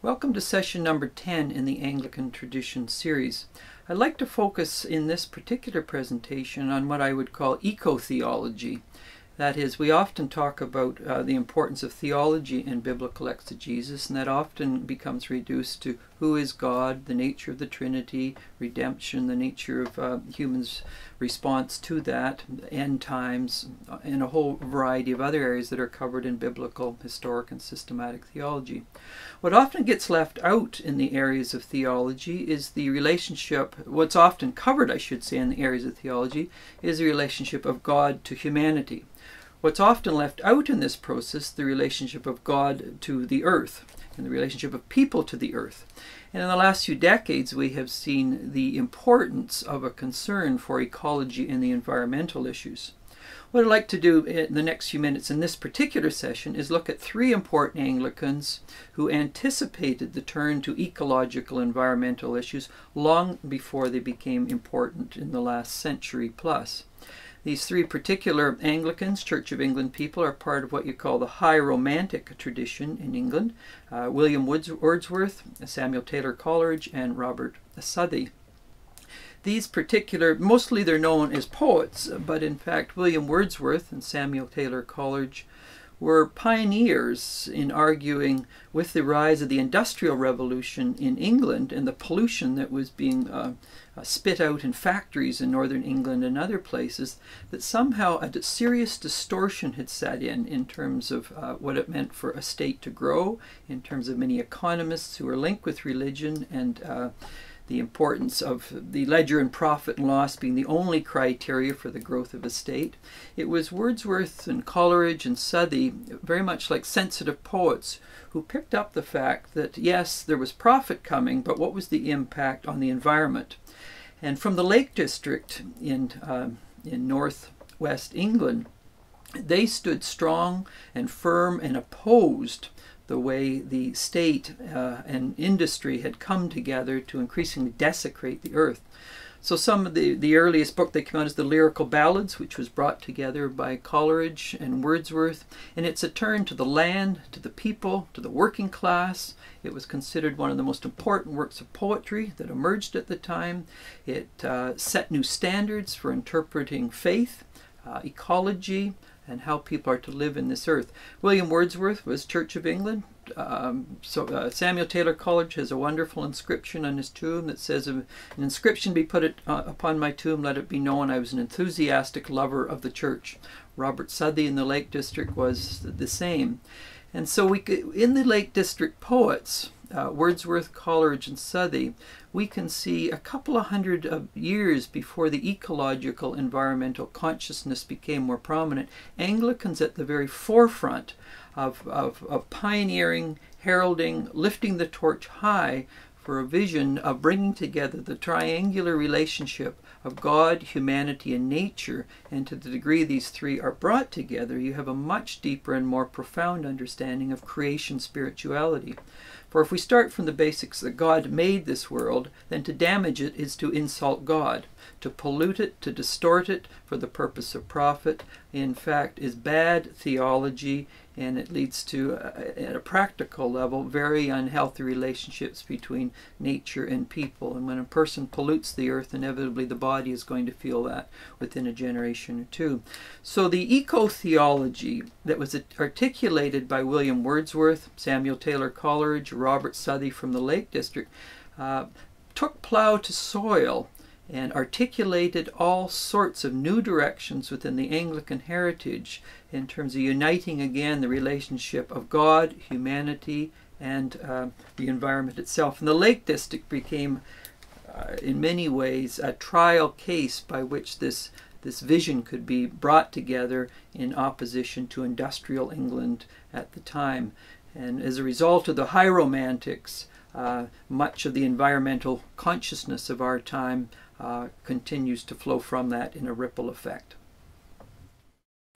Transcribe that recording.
Welcome to session number 10 in the Anglican Tradition series. I'd like to focus in this particular presentation on what I would call eco-theology. That is, we often talk about the importance of theology in biblical exegesis, and that often becomes reduced to who is God, the nature of the Trinity, redemption, the nature of humans' response to that, end times, and a whole variety of other areas that are covered in biblical, historic, and systematic theology. What often gets left out in the areas of theology is the relationship, what's often covered, I should say, in the areas of theology, is the relationship of God to humanity. What's often left out in this process, the relationship of God to the earth, and the relationship of people to the earth. And in the last few decades, we have seen the importance of a concern for ecology and the environmental issues. What I'd like to do in the next few minutes in this particular session is look at three important Anglicans who anticipated the turn to ecological environmental issues long before they became important in the last century plus. These three particular Anglicans, Church of England people, are part of what you call the High Romantic tradition in England. William Wordsworth, Samuel Taylor Coleridge, and Robert Southey. These particular, mostly they're known as poets, but in fact William Wordsworth and Samuel Taylor Coleridge were pioneers in arguing with the rise of the Industrial Revolution in England and the pollution that was being spit out in factories in northern England and other places, that somehow a serious distortion had set in terms of what it meant for a state to grow, in terms of many economists who were linked with religion, and the importance of the ledger and profit and loss being the only criteria for the growth of a state. It was Wordsworth and Coleridge and Southey, very much like sensitive poets, who picked up the fact that yes, there was profit coming, but what was the impact on the environment? And from the Lake District in northwest England, they stood strong and firm and opposed the way the state and industry had come together to increasingly desecrate the earth. So some of the earliest book that came out is the Lyrical Ballads, which was brought together by Coleridge and Wordsworth, and it's a turn to the land, to the people, to the working class. It was considered one of the most important works of poetry that emerged at the time. It set new standards for interpreting faith, ecology, and how people are to live in this earth. William Wordsworth was Church of England. Samuel Taylor Coleridge has a wonderful inscription on his tomb that says, "An inscription be put upon my tomb, let it be known I was an enthusiastic lover of the church." Robert Southey in the Lake District was the same. And so in the Lake District poets, Wordsworth, Coleridge, and Southey, we can see a couple of hundred of years before the ecological environmental consciousness became more prominent, Anglicans at the very forefront of pioneering, heralding, lifting the torch high for a vision of bringing together the triangular relationship of God, humanity, and nature. And to the degree these three are brought together, you have a much deeper and more profound understanding of creation spirituality. For if we start from the basics that God made this world, then to damage it is to insult God. To pollute it, to distort it for the purpose of profit, in fact, is bad theology, and it leads to, at a practical level, very unhealthy relationships between nature and people. And when a person pollutes the earth, inevitably the body is going to feel that within a generation or two. So the eco-theology that was articulated by William Wordsworth, Samuel Taylor Coleridge, Robert Southey from the Lake District, took plow to soil and articulated all sorts of new directions within the Anglican heritage in terms of uniting again the relationship of God, humanity, and the environment itself. And the Lake District became, in many ways, a trial case by which this vision could be brought together in opposition to industrial England at the time. And as a result of the High Romantics, much of the environmental consciousness of our time continues to flow from that in a ripple effect.